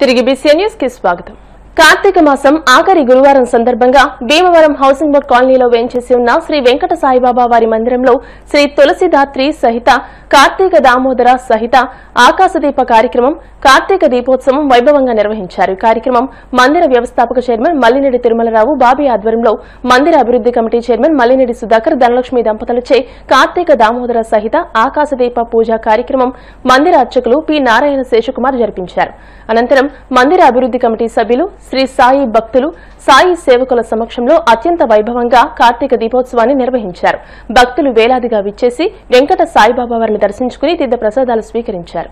తిరిగి BCN news కి స్వాగతం. కార్తీక మాసం ఆఖరి గురువారం సందర్భంగా భీమవరం హౌసింగ్ బోర్డ్ కాలనీలో వేంచేసి ఉన్న శ్రీ వెంకట సాయిబాబా వారి మందిరంలో శ్రీ తులసిదాత్రి సహిత కార్తీక దామోదర సహిత ఆకాశదీప కార్యక్రమం కార్తీక దీపోత్సవం వైభవంగా నిర్వహించారు. ఈ కార్యక్రమం మందిర వ్యవస్థాపక చైర్మన్ మల్లినేడి తిరుమలరావు బాబీ ఆధ్వర్యంలో మందిర అభివృద్ది కమిటీ చైర్మన్ మల్లినేడి సుధాకర్ ధనలక్ష్మి దంపతులచే కార్తీక దామోదర సహిత ఆకాశదీప పూజా కార్యక్రమం మందిర అర్చకులు పి నారాయణ శేషకుమార్ జరిపించారు. అనంతరం మందిర అభివృద్ది కమిటీ సభ్యులు శ్రీ సాయి భక్తులు సాయి సేవకుల సమక్షంలో అత్యంత వైభవంగా కార్తీక దీపోత్సవాన్ని నిర్వహించారు. భక్తులు వేలాదిగా విచ్చేసి వెంకట సాయిబాబా వారిని దర్శించుకుని తీర్థ ప్రసాదాలు స్వీకరించారు.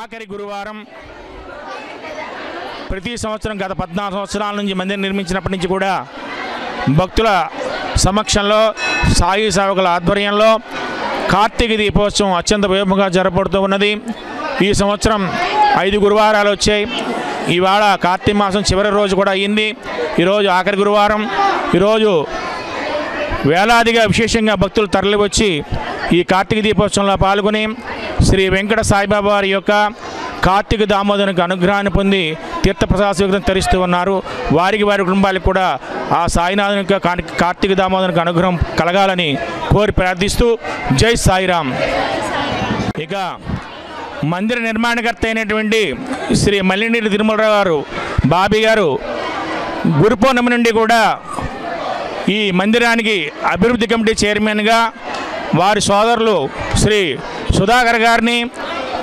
ఆఖరి గురువారం ప్రతి సంవత్సరం గత 14 సంవత్సరాల నుంచి మందిరం నిర్మించినప్పటి నుంచి కూడా భక్తుల సమక్షంలో సాయి సేవకుల ఆధ్వర్యంలో కార్తీక దీపోత్సవం అత్యంత వైభవంగా జరపబడుతూ ఉన్నది. ఈ సంవత్సరం 5 గురువారాలు వచ్చాయి. ఇవాళ కార్తీక మాసం చివరి రోజు కూడా అయ్యింది. ఈరోజు ఆఖరి గురువారం. ఈరోజు వేలాదిగా విశేషంగా భక్తులు తరలివచ్చి ఈ కార్తీక దీపోత్సవంలో పాల్గొని శ్రీ వెంకట సాయిబాబా వారి యొక్క కార్తీక దామోదరునికి అనుగ్రహాన్ని పొంది తీర్థప్రసాద స్వీకరణ తరిస్తూ ఉన్నారు. వారికి వారి కుటుంబాలకు కూడా ఆ సాయినాథుని యొక్క కార్తీక దామోదరునికి అనుగ్రహం కలగాలని కోరి ప్రార్థిస్తూ జై సాయిరామ్. ఇక మందిర నిర్మాణకర్త అయినటువంటి శ్రీ మల్లినేడి తిరుమలరావు గారు బాబీ గారు గురు పౌర్ణమి నుండి కూడా ఈ మందిరానికి అభివృద్ధి కమిటీ చైర్మన్గా వారి సోదరులు శ్రీ సుధాకర్ గారిని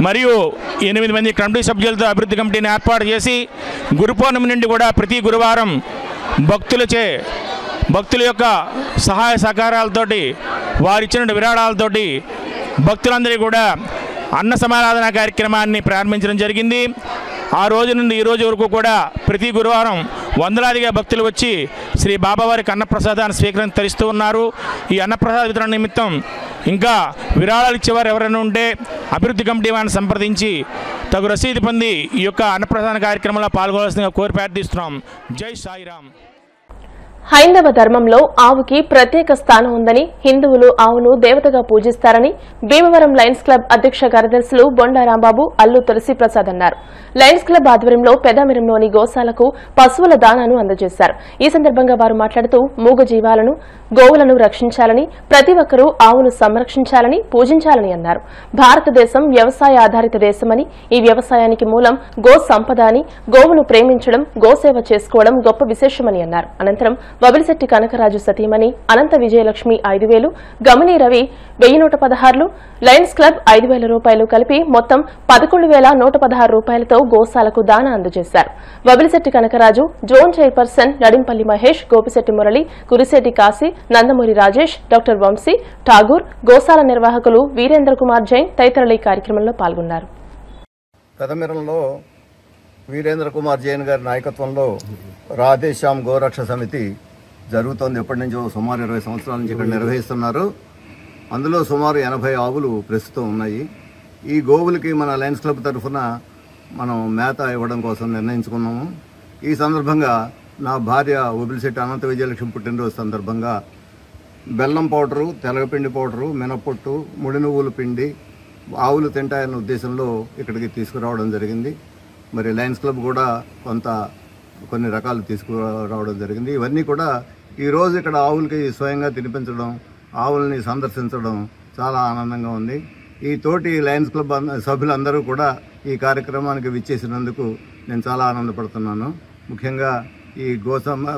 మరియు 8 మంది కమిటీ సభ్యులతో అభివృద్ధి కమిటీని ఏర్పాటు చేసి గురు పౌర్ణమి నుండి కూడా ప్రతి గురువారం భక్తుల యొక్క సహాయ సహకారాలతోటి వారిచ్చిన విరాళాలతోటి భక్తులందరికీ కూడా అన్న సమారాధన కార్యక్రమాన్ని ప్రారంభించడం జరిగింది. ఆ రోజు నుండి ఈ రోజు వరకు కూడా ప్రతి గురువారం వందలాదిగా భక్తులు వచ్చి శ్రీ బాబావారికి అన్నప్రసాదాన్ని స్వీకరణ తరిస్తూ ఉన్నారు. ఈ అన్నప్రసాద వితరణ నిమిత్తం ఇంకా విరాళాలు ఇచ్చేవారు ఎవరైనా ఉంటే అభివృద్ధి కమిటీ వారిని సంప్రదించి తగు రసీదు పొంది ఈ యొక్క అన్నప్రసాద కార్యక్రమంలో పాల్గొనాల్సిందిగా కోరి ప్రార్థిస్తున్నాం. జై సాయిరామ్. హైందవ ధర్మంలో ఆవుకి ప్రత్యేక స్థానం ఉందని, హిందువులు ఆవును దేవతగా పూజిస్తారని భీమవరం లయన్స్ క్లబ్ అధ్యక్ష కార్యదర్శులు బొండా రాంబాబు, అల్లు తులసి ప్రసాద్ అన్నారు. లయన్స్ క్లబ్ ఆధ్వర్యంలో పెదామిరంలోని గోశాలకు పశువుల దానాను అందజేశారు. ఈ సందర్భంగా వారు మాట్లాడుతూ మూగజీవాలను, గోవులను రక్షించాలని, ప్రతి ఒక్కరూ ఆవును సంరక్షించాలని, పూజించాలని అన్నారు. భారతదేశం వ్యవసాయ ఆధారిత దేశమని, ఈ వ్యవసాయానికి మూలం గో సంపద అని, గోవును ప్రేమించడం, గోసేవ చేసుకోవడం గొప్ప విశేషమని అన్నారు. అనంతరం వబిలిశెట్టి కనకరాజు సతీమణి అనంత విజయలక్ష్మి 5,000, గమని రవి 1,116, లయన్స్ క్లబ్ 5,000 రూపాయలు కలిపి మొత్తం 11,116 రూపాయలతో గోశాలకు దానా అందజేశారు. Vabilisetti Kanakaraju, zone chairperson Nadimpalli Mahesh, Gopisetti Murali, Kurisetti Kashi, Nandamuri Rajesh, doctor Vamsi, Tagore, గోశాల నిర్వాహకులు వీరేంద్ర కుమార్ జైన్ తదితరులు ఈ కార్యక్రమంలో పాల్గొన్నారు. పెదమిరంలో వీరేంద్ర కుమార్ జైన్ గారి నాయకత్వంలో రాధేశ్యామ్ గోరక్ష సమితి జరుగుతోంది. ఎప్పటి నుంచో సుమారు 20 సంవత్సరాల నుంచి ఇక్కడ నిర్వహిస్తున్నారు. అందులో సుమారు 80 ఆవులు ప్రస్తుతం ఉన్నాయి. ఈ గోవులకి మన లయన్స్ క్లబ్ తరఫున మనం మేత ఇవ్వడం కోసం నిర్ణయించుకున్నాము. ఈ సందర్భంగా నా భార్య ఒబిలిశెట్టి అనంత విజయలక్ష్మి పుట్టినరోజు సందర్భంగా బెల్లం పౌడరు, తెలగపిండి పౌడరు, మినపొట్టు, ముడి నువ్వుల పిండి ఆవులు తింటాయన్న ఉద్దేశంలో ఇక్కడికి తీసుకురావడం జరిగింది. మరి లయన్స్ క్లబ్ కూడా కొన్ని రకాలు తీసుకురావడం జరిగింది. ఇవన్నీ కూడా ఈరోజు ఇక్కడ ఆవులకి స్వయంగా తినిపించడం, ఆవుల్ని సందర్శించడం చాలా ఆనందంగా ఉంది. ఈ తోటి లయన్స్ క్లబ్ సభ్యులందరూ కూడా ఈ కార్యక్రమానికి విచ్చేసినందుకు నేను చాలా ఆనందపడుతున్నాను. ముఖ్యంగా ఈ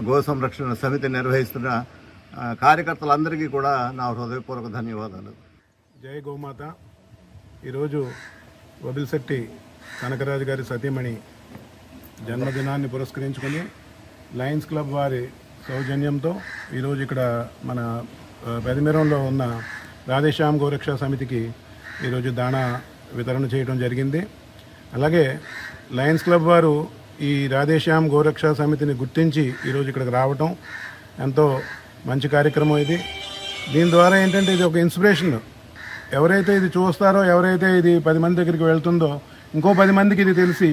గో సంరక్షణ సమితి నిర్వహిస్తున్న కార్యకర్తలందరికీ కూడా నా హృదయపూర్వక ధన్యవాదాలు. జై గోమాత. ఈరోజు ఒబిలిశెట్టి కనకరాజు గారి సతీమణి జన్మదినాన్ని పురస్కరించుకొని లయన్స్ క్లబ్ వారి సౌజన్యంతో ఈరోజు ఇక్కడ మన పెదమిరంలో ఉన్న రాధేశ్యామ్ గోరక్ష సమితికి ఈరోజు దాణా వితరణ చేయడం జరిగింది. అలాగే లయన్స్ క్లబ్ వారు ఈ రాధేశ్యామ్ గోరక్ష సమితిని గుర్తించి ఈరోజు ఇక్కడికి రావటం ఎంతో మంచి కార్యక్రమం ఇది. దీని ద్వారా ఏంటంటే ఇది ఒక ఇన్స్పిరేషన్. ఎవరైతే ఇది చూస్తారో, ఎవరైతే ఇది 10 మంది దగ్గరికి వెళ్తుందో, ఇంకో 10 మందికి ఇది తెలిసి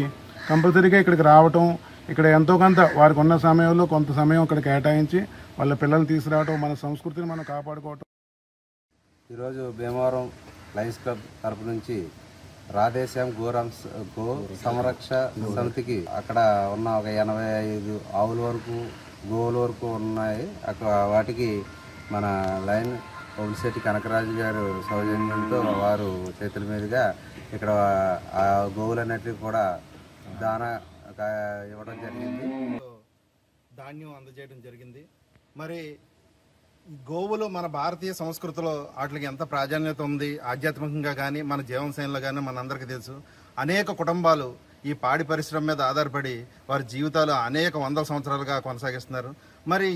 కంపల్సరీగా ఇక్కడికి రావటం, ఇక్కడ ఎంతో కొంత వారికి ఉన్న సమయంలో కొంత సమయం ఇక్కడ కేటాయించి వాళ్ళ పిల్లల్ని తీసుకురావటం, మన సంస్కృతిని మనం కాపాడుకోవటం. ఈరోజు భీమవరం లయన్స్ క్లబ్ తరపు నుంచి రాధేశ్యామ్ గో సంరక్ష సమితికి అక్కడ ఉన్న ఒక 85 ఆవుల వరకు గోవుల వరకు ఉన్నాయి. అక్కడ వాటికి మన లయన్ ఒబిలిశెట్టి కనకరాజు గారు సౌజన్యంతో వారు చేతుల మీదుగా ఇక్కడ ఆ గోవులన్నిటికీ కూడా దానా ఇవ్వడం జరిగింది. ధాన్యం అందజేయడం జరిగింది. మరి గోవులు మన భారతీయ సంస్కృతిలో వాటికి ఎంత ప్రాధాన్యత ఉంది, ఆధ్యాత్మికంగా కానీ మన జీవనశైలిలో కానీ మనందరికీ తెలుసు. అనేక కుటుంబాలు ఈ పాడి పరిశ్రమ మీద ఆధారపడి వారి జీవితాలు అనేక 100 సంవత్సరాలుగా కొనసాగిస్తున్నారు. మరి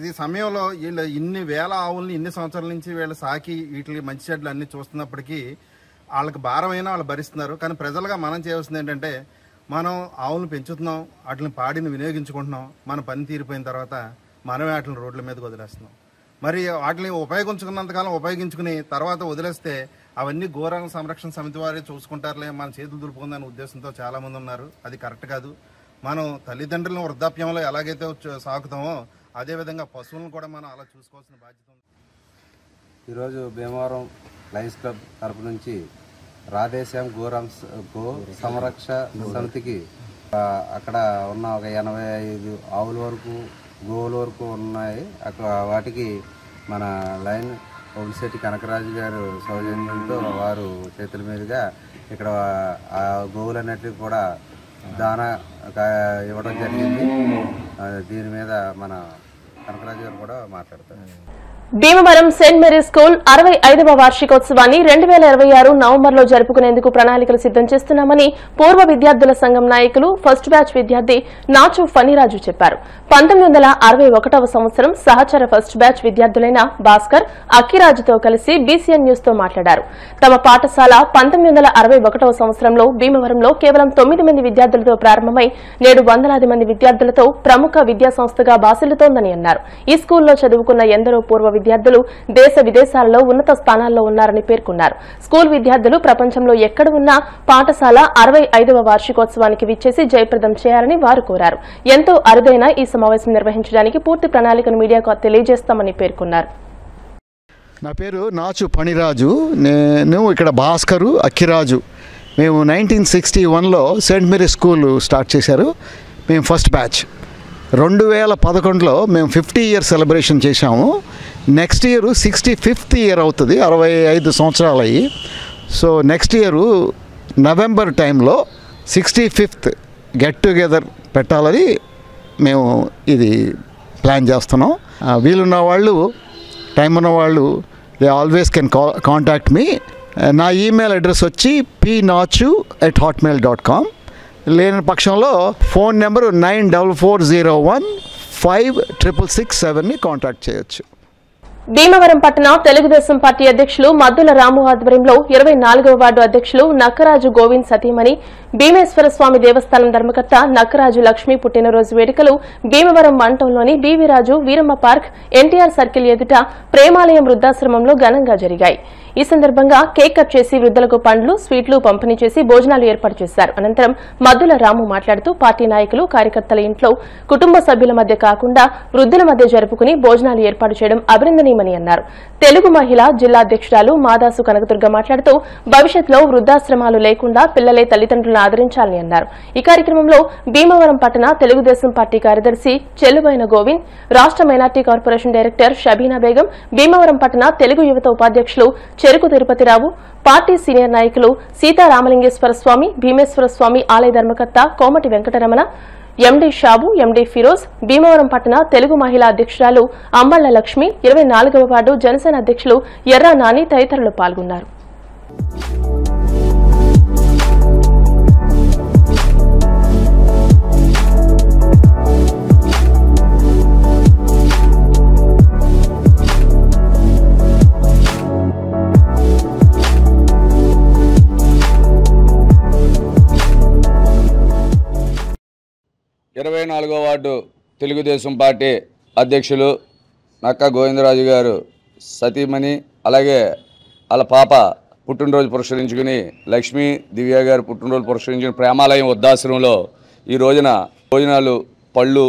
ఈ సమయంలో వీళ్ళు ఇన్ని వేల ఆవుల్ని ఇన్ని సంవత్సరాల నుంచి వీళ్ళు సాకి వీటికి మంచి చెడ్లు అన్ని చూస్తున్నప్పటికీ వాళ్ళకి భారమైనా వాళ్ళు భరిస్తున్నారు. కానీ ప్రజలుగా మనం చేయవలసింది ఏంటంటే, మనం ఆవులను పెంచుతున్నాం, వాటిని పాడిని వినియోగించుకుంటున్నాం, మన పని తీరిపోయిన తర్వాత మనమే వాటిని రోడ్ల మీదకి వదిలేస్తున్నాం. మరి వాటిని ఉపయోగించుకున్నంతకాలం ఉపయోగించుకుని తర్వాత వదిలేస్తే అవన్నీ గోరంగ సంరక్షణ సమితి వారే చూసుకుంటారులే, మన చేతులు దులుపుకుందనే ఉద్దేశంతో చాలామంది ఉన్నారు. అది కరెక్ట్ కాదు. మనం తల్లిదండ్రులను వృద్ధాప్యంలో ఎలాగైతే సాకుతామో అదేవిధంగా పశువులను కూడా మనం అలా చూసుకోవాల్సిన బాధ్యత ఉంది. ఈరోజు భీమవరం లయన్స్ క్లబ్ తరపు నుంచి రాధేశ్యామ్ గో సంరక్ష సమితికి అక్కడ ఉన్న ఒక 85 ఆవుల వరకు గోవుల వరకు ఉన్నాయి. అక్కడ వాటికి మన లయన్ ఒబిలిశెట్టి కనకరాజు గారు సౌజన్యంతో వారు చేతుల మీదుగా ఇక్కడ ఆ గోవులన్నిటికీ కూడా దానా ఇవ్వడం జరిగింది. దీని మీద మన కనకరాజు గారు కూడా మాట్లాడతారు. భీమవరం సెయింట్ మేరీ స్కూల్ 65వ వార్షికోత్సవాన్ని 2026 నవంబర్లో జరుపుకునేందుకు ప్రణాళికలు సిద్దం చేస్తున్నామని పూర్వ విద్యార్థుల సంఘం నాయకులు ఫస్ట్ బ్యాచ్ విద్యార్థి నాచు ఫణిరాజు చెప్పారు. 1961వ సంవత్సరం సహచర ఫస్ట్ బ్యాచ్ విద్యార్థులైన భాస్కర్, అక్కిరాజుతో కలిసి బీసీఎన్ న్యూస్ తో మాట్లాడారు. తమ పాఠశాల 1961వ సంవత్సరంలో భీమవరంలో కేవలం 9 మంది విద్యార్థులతో ప్రారంభమై నేడు వందలాది మంది విద్యార్థులతో ప్రముఖ విద్యా సంస్థగా బాసిల్లుతోందని అన్నారు. ఈ స్కూల్లో చదువుకున్న ఎందరో పూర్వ విద్యార్థులు దేశ విదేశాలలో ఉన్నత స్థానాల్లో ఉన్నారని పేర్కొన్నారు. స్కూల్ విద్యార్థులు ప్రపంచంలో ఎక్కడ ఉన్నా పాఠశాల 65వ వార్షికోత్సవానికి విచ్చేసి జయప్రదం చేయాలని వారు కోరారు. ఎంతో అరుదైన ఈ సమావేశం నిర్వహించడానికి పూర్తి ప్రణాళికను మీడియాకు తెలియజేస్తామని పేర్కొన్నారు. నా పేరు నాచు ఫణిరాజు. నేను ఇక్కడ భాస్కరు, అక్కిరాజు. మేము 1961లో సెయింట్ మేరీ స్కూల్ స్టార్ట్ చేశారు. మేము ఫస్ట్ బ్యాచ్. 2011లో మేము 50 ఇయర్ సెలబ్రేషన్ చేశాము. నెక్స్ట్ ఇయర్ 65th ఇయర్ అవుతుంది, 65 సంవత్సరాలు అయ్యి. సో నెక్స్ట్ ఇయరు నవంబర్ టైంలో 65th గెట్ టుగెదర్ పెట్టాలని మేము ఇది ప్లాన్ చేస్తున్నాం. వీలున్న వాళ్ళు, టైం ఉన్న వాళ్ళు they always can contact me. నా ఈమెయిల్ అడ్రస్ వచ్చి pnachu@hotmail.com. లేని పక్షంలో ఫోన్ నెంబరు 9440156667ని కాంటాక్ట్ చేయొచ్చు. భీమవరం పట్టణ తెలుగుదేశం పార్టీ అధ్యక్షులు మద్దుల రాము ఆధ్వర్యంలో 24వ వార్డు అధ్యక్షులు నక్కరాజు గోవింద్ సతీమణి భీమేశ్వర స్వామి దేవస్థానం ధర్మకర్త నక్కరాజు లక్ష్మి పుట్టినరోజు వేడుకలు భీమవరం మండలంలోని బీవీరాజు వీరమ్మ పార్క్ ఎన్టీఆర్ సర్కిల్ ఎదుట ప్రేమాలయం వృద్ధాశ్రమంలో ఘనంగా జరిగాయి. ఈ సందర్భంగా కేక్ కట్ చేసి వృద్ధులకు పండ్లు స్వీట్లు పంపిణీ చేసి భోజనాలు ఏర్పాటు చేశారు. అనంతరం మద్దుల రాము మాట్లాడుతూ పార్టీ నాయకులు కార్యకర్తల ఇంట్లో కుటుంబ సభ్యుల మధ్య కాకుండా వృద్ధుల మధ్య జరుపుకుని భోజనాలు ఏర్పాటు చేయడం అభినందనీయమని అన్నారు. తెలుగు మహిళా జిల్లా అధ్యక్షురాలు మాదాసు కనకదుర్గ మాట్లాడుతూ భవిష్యత్తులో వృద్ధాశ్రమాలు లేకుండా పిల్లలే తల్లిదండ్రులను ఆదరించాలని అన్నారు. ఈ కార్యక్రమంలో భీమవరం పట్టణ తెలుగుదేశం పార్టీ కార్యదర్శి చెల్లుబైన గోవింద్, రాష్ట్ర minority corporation director Shabina Begum, Bhimavaram పట్టణ తెలుగు యువత ఉపాధ్యక్షులు చెరుకు తిరుపతిరావు, పార్టీ సీనియర్ నాయకులు సీతారామలింగేశ్వర స్వామి, భీమేశ్వర స్వామి ఆలయ ధర్మకర్త కోమటి వెంకటరమణ, ఎండీ షాబు, ఎండీ ఫిరోజ్, భీమవరం పట్టణ తెలుగు మహిళా అధ్యక్షురాలు అంబళ్ల లక్ష్మి, 24వ వార్డు జనసేన అధ్యక్షులు ఎర్రా నాని తదితరులు పాల్గొన్నారు. ఇరవై 24వ వార్డు తెలుగుదేశం పార్టీ అధ్యక్షులు నక్క గోవిందరాజు గారు సతీమణి, అలాగే వాళ్ళ పాప పుట్టినరోజు పురస్కరించుకుని లక్ష్మీ దివ్య గారు పుట్టినరోజు పురస్కరించుకుని ప్రేమాలయం వృద్ధాశ్రమంలో ఈ రోజున భోజనాలు పళ్ళు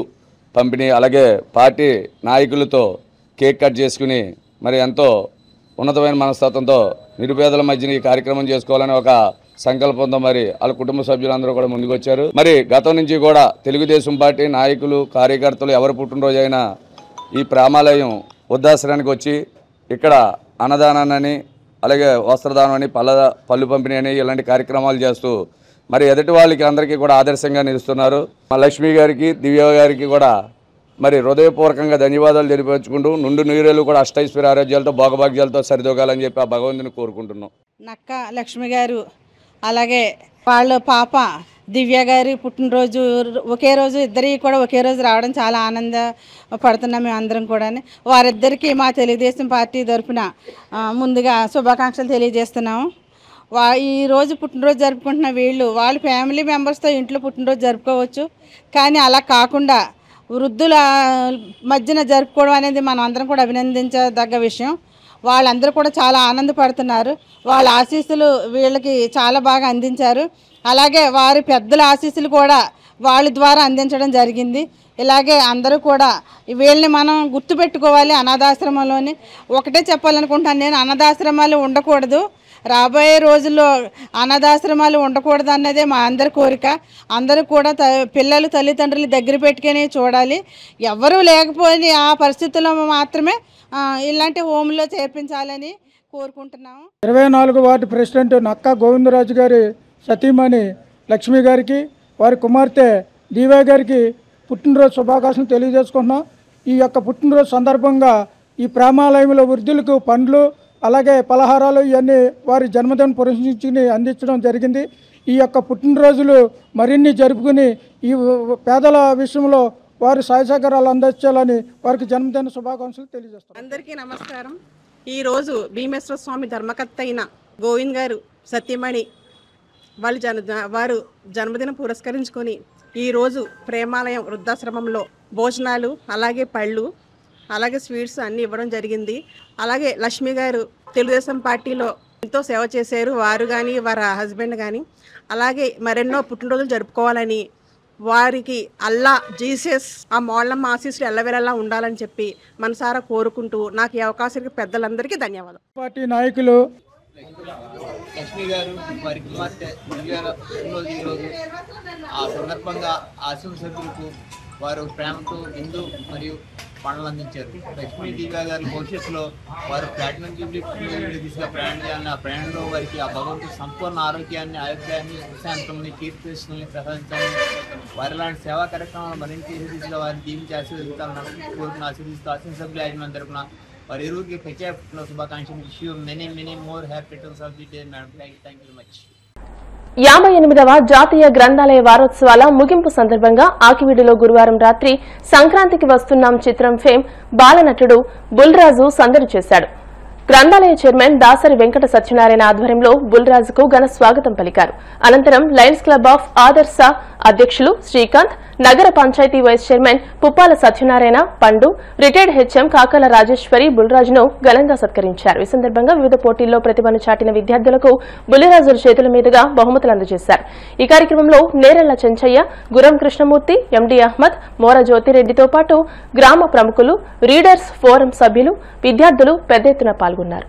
పంపిణీ, అలాగే పార్టీ నాయకులతో కేక్ కట్ చేసుకుని మరి ఎంతో ఉన్నతమైన మనస్తత్వంతో నిరుపేదల మధ్యన ఈ కార్యక్రమం చేసుకోవాలని ఒక సంకల్పంతో మరి వాళ్ళ కుటుంబ సభ్యులందరూ కూడా ముందుకు వచ్చారు. మరి గతం నుంచి కూడా తెలుగుదేశం పార్టీ నాయకులు కార్యకర్తలు ఎవరు పుట్టినరోజు అయినా ఈ ప్రేమాలయం వృద్ధాశ్రమానికి వచ్చి ఇక్కడ అన్నదానాన్ని, అలాగే వస్త్రదానం అని, పళ్ళు పంపిణీ అని ఇలాంటి కార్యక్రమాలు చేస్తూ మరి ఎదుటి వాళ్ళకి అందరికీ కూడా ఆదర్శంగా నిలుస్తున్నారు. మా లక్ష్మి గారికి, దివ్య గారికి కూడా మరి హృదయపూర్వకంగా ధన్యవాదాలు తెలియపరుచుకుంటూ నుండి నీరేళ్ళు కూడా అష్టైశ్వర్య ఆరోగ్యాలతో భోగభాగ్యాలతో సరిదోగాలని చెప్పి ఆ భగవంతుని కోరుకుంటున్నాం. నక్క లక్ష్మి గారు, అలాగే వాళ్ళ పాప దివ్య గారి పుట్టినరోజు ఒకే రోజు, ఇద్దరికి కూడా ఒకే రోజు రావడం చాలా ఆనందపడుతున్నాం మేము అందరం కూడా. వారిద్దరికీ మా తెలుగుదేశం పార్టీ తరఫున ముందుగా శుభాకాంక్షలు తెలియజేస్తున్నాము. ఈ రోజు పుట్టినరోజు జరుపుకుంటున్న వీళ్ళు వాళ్ళ ఫ్యామిలీ మెంబర్స్తో ఇంట్లో పుట్టినరోజు జరుపుకోవచ్చు, కానీ అలా కాకుండా వృద్ధుల మధ్యన జరుపుకోవడం అనేది మనం అందరం కూడా అభినందించదగ్గ విషయం. వాళ్ళందరూ కూడా చాలా ఆనందపడుతున్నారు. వాళ్ళ ఆశీస్సులు వీళ్ళకి చాలా బాగా అందించారు. అలాగే వారి పెద్దల ఆశీస్సులు కూడా వాళ్ళ ద్వారా అందించడం జరిగింది. ఇలాగే అందరూ కూడా వీళ్ళని మనం గుర్తుపెట్టుకోవాలి. అనాథాశ్రమంలోని ఒకటే చెప్పాలనుకుంటాను నేను, అనాథాశ్రమాలు ఉండకూడదు. రాబోయే రోజుల్లో అనాథాశ్రమాలు ఉండకూడదు అన్నదే మా అందరి కోరిక. అందరూ కూడా పిల్లలు తల్లిదండ్రులు దగ్గర పెట్టుకుని చూడాలి. ఎవరూ లేకపోయినా ఆ పరిస్థితుల్లో మాత్రమే ఇలాంటి హోమ్లో చేర్పించాలని కోరుకుంటున్నాము. 24వ వార్డు ప్రెసిడెంట్ నక్క గోవిందరాజు గారి సతీమణి లక్ష్మి గారికి, వారి కుమార్తె దివ్య గారికి పుట్టినరోజు శుభాకాంక్షలు తెలియజేసుకుంటున్నాం. ఈ యొక్క పుట్టినరోజు సందర్భంగా ఈ ప్రేమాలయంలో వృద్ధులకు పండ్లు, అలాగే పలహారాలు ఇవన్నీ వారి జన్మదినం పురస్కరించుకుని అందించడం జరిగింది. ఈ యొక్క పుట్టినరోజులు మరిన్ని జరుపుకుని ఈ పేదల విషయంలో వారి సహాయ సహకారాలు అందించాలని వారికి జన్మదిన శుభాకాంక్షలు తెలియజేస్తారు. అందరికీ నమస్కారం. ఈరోజు భీమేశ్వర స్వామి ధర్మకర్త అయిన గోవింద్ గారు సత్యమణి వారు జన్మదినం పురస్కరించుకొని ఈరోజు ప్రేమాలయం వృద్ధాశ్రమంలో భోజనాలు, అలాగే పళ్ళు, అలాగే స్వీట్స్ అన్నీ ఇవ్వడం జరిగింది. అలాగే లక్ష్మి గారు తెలుగుదేశం పార్టీలో ఎంతో సేవ చేశారు, వారు కానీ వారి హస్బెండ్ కానీ. అలాగే మరెన్నో పుట్టినరోజులు జరుపుకోవాలని, వారికి అల్లా జీసస్ ఆ మోళ్ళమ్మ ఆశీస్సులు ఎల్లవేళలా ఉండాలని చెప్పి మనసారా కోరుకుంటూ నాకు ఈ అవకాశానికి పెద్దలందరికీ ధన్యవాదాలు. పార్టీ నాయకులు లక్ష్మి గారు, వారి కుమార్తె ఈరోజు ఆ సందర్భంగా ఆశ్రమ సభ్యులకు వారు ప్రేమతో విందు మరియు పండ్లు అందించారు. లక్ష్మీ దివ్య గారి భవిష్యత్తులో వారు ప్లాటినం జూబ్లీ దిశగా ప్రయాణం చేయాలని, ఆ ప్రయాణంలో వారికి ఆ భగవంతుడు సంపూర్ణ ఆరోగ్యాన్ని, ఆరోగ్యాన్ని, ప్రశాంతాన్ని, కీర్తిని ప్రసాదించాలని, వారి లాంటి సేవా కార్యక్రమాలు మరింత దిశగా వారిని దీవించి ఆశీర్వదించాలని కోరుకున్న ఆశీర్వదిస్తూ ఆశ్రమ సభ్యుల యాజమాన్యం తరపున వారి ఇరువురికి ప్రత్యేక శుభాకాంక్షలు. Many more happy returns of the day madam. Thank you very much. 58వ జాతీయ గ్రంథాలయ వారోత్సవాల ముగింపు సందర్భంగా ఆకివీడులో గురువారం రాత్రి సంక్రాంతికి వస్తున్నాం చిత్రం ఫేమ్ బాలనటుడు బుల్రాజు సందడి చేశాడు. గ్రంథాలయ చైర్మన్ దాసరి వెంకట సత్యనారాయణ ఆధ్వర్యంలో బుల్రాజుకు ఘన స్వాగతం పలికారు. అనంతరం లయన్స్ క్లబ్ ఆఫ్ ఆదర్శ అధ్యక్షులు శ్రీకాంత్, నగర పంచాయతీ వైస్ చైర్మన్ పుప్పాల సత్యనారాయణ, పండు, రిటైర్డ్ హెచ్ఎం కాకల రాజేశ్వరి బుల్రాజును ఘనంగా సత్కరించారు. ఈ సందర్భంగా వివిధ పోటీల్లో ప్రతిభను చాటిన విద్యార్థులకు బుల్లిరాజుల చేతుల మీదుగా బహుమతులు అందజేశారు. ఈ కార్యక్రమంలో నేరెళ్ల చెంచయ్య, గురం కృష్ణమూర్తి, ఎండి అహ్మద్, మోర జ్యోతిరెడ్డితో పాటు గ్రామ ప్రముఖులు, రీడర్స్ ఫోరం సభ్యులు, విద్యార్థులు పెద్ద ఎత్తున పాల్గొన్నారు.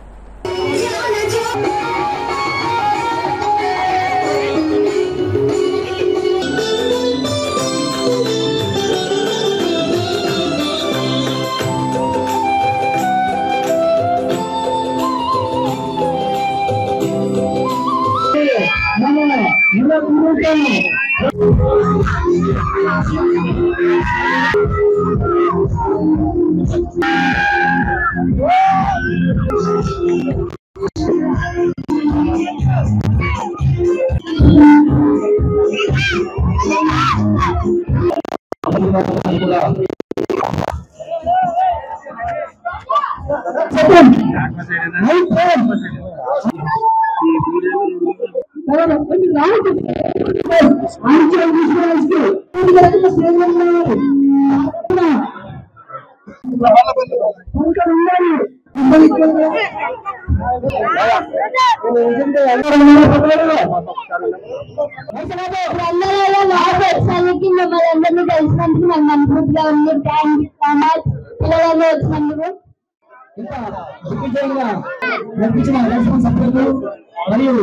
మరియు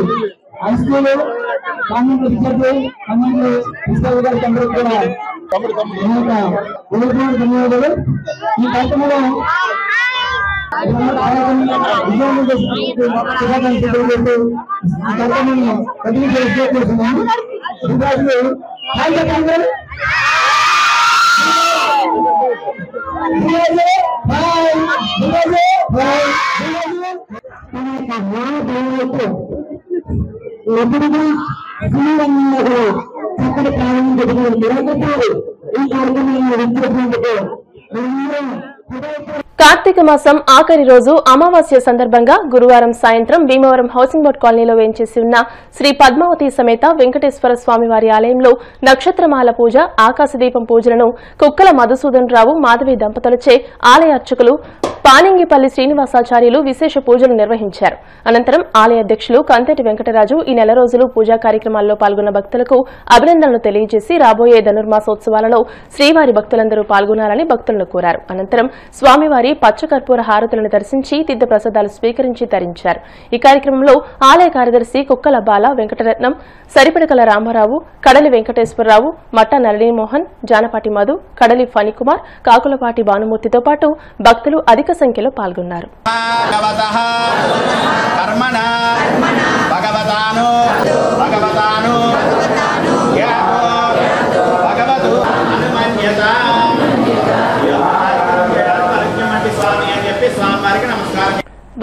హై స్కూల్ కాన్వెంట్ విద్యార్థులు అందరూ కూడా ధన్యవాదాలు. ఈ కార్యక్రమంలో చక్కటి ప్రారంభం జరిగింది. ఈ కార్యక్రమాన్ని కార్తీక మాసం ఆఖరి రోజు అమావాస్య సందర్భంగా గురువారం సాయంత్రం భీమవరం హౌసింగ్ బోర్డు కాలనీలో వేంచేసి ఉన్న శ్రీ పద్మావతి సమేత వెంకటేశ్వర స్వామివారి ఆలయంలో నక్షత్రమాల పూజ, ఆకాశదీపం పూజలను కుక్కల మధుసూదన్ రావు, మాధవి దంపతులచే ఆలయ అర్చకులు పానింగిపల్లి శ్రీనివాసాచార్యులు విశేష పూజలు నిర్వహించారు. అనంతరం ఆలయ అధ్యక్షులు కంతేటి వెంకటరాజు ఈ నెల రోజులు పూజా కార్యక్రమాల్లో పాల్గొన్న భక్తులకు అభినందనలు తెలియజేసి రాబోయే ధనుర్మాసోత్సవాలలో శ్రీవారి భక్తులందరూ పాల్గొనాలని భక్తులను కోరారు. అనంతరం స్వామివారి పచ్చకర్పూర హారతులను దర్శించి తీర్థ ప్రసాదాలు స్వీకరించి తరించారు. ఈ కార్యక్రమంలో ఆలయ కార్యదర్శి కుక్కల బాల వెంకటరత్నం, సరిపడకల రామారావు, కడలి వెంకటేశ్వరరావు, మట్ట నళినీమోహన్, జానపాటి మధు, కడలి ఫణికుమార్, కాకులపాటి భానుమూర్తితో పాటు భక్తులు అధిక సంఖ్యలో పాల్గొన్నారు.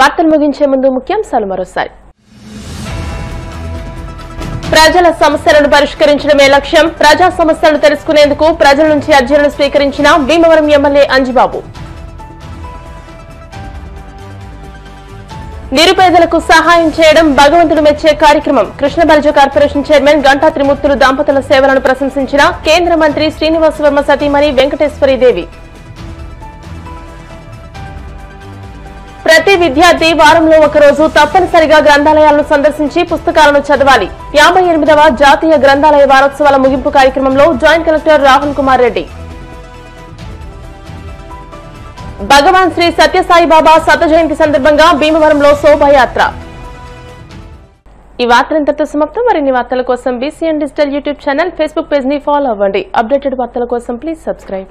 వార్తలు ముగించే ముందు ముఖ్యాంశాలు మరోసారి. ప్రజల సమస్యలను పరిష్కరించడమే లక్ష్యం. ప్రజా సమస్యలను తెలుసుకునేందుకు ప్రజల నుంచి అర్జీలను స్వీకరించిన భీమవరం ఎమ్మెల్యే అంజిబాబు. నిరుపేదలకు సహాయం చేయడం భగవంతుడు మెచ్చే కార్యక్రమం. కృష్ణబల్జ కార్పొరేషన్ చైర్మన్ గంటా త్రిమూర్తులు దంపతుల సేవలను ప్రశంసించిన కేంద్ర మంత్రి శ్రీనివాస్ వర్మ సతీమణి వెంకటేశ్వరీదేవి. ప్రతి విద్యార్థి వారంలో ఒకరోజు తప్పనిసరిగా గ్రంథాలయాలను సందర్శించి పుస్తకాలను చదవాలి. 58వ జాతీయ గ్రంథాలయ వారోత్సవాల ముగింపు కార్యక్రమంలో జాయింట్ కలెక్టర్ రాహుల్ కుమార్ రెడ్డి. భగవాన్ శ్రీ సత్యసాయిబాబా శత జయంతి సందర్భంగా భీమవరంలో శోభాయాత్ర. ఈ వార్తలు ఇంతటితో సమాప్తం. మరిన్ని వార్తల కోసం BCN digital YouTube channel, Facebook page ని ఫాలో అవ్వండి. అప్డేటెడ్ వార్తల కోసం ప్లీజ్ సబ్స్క్రైబ్.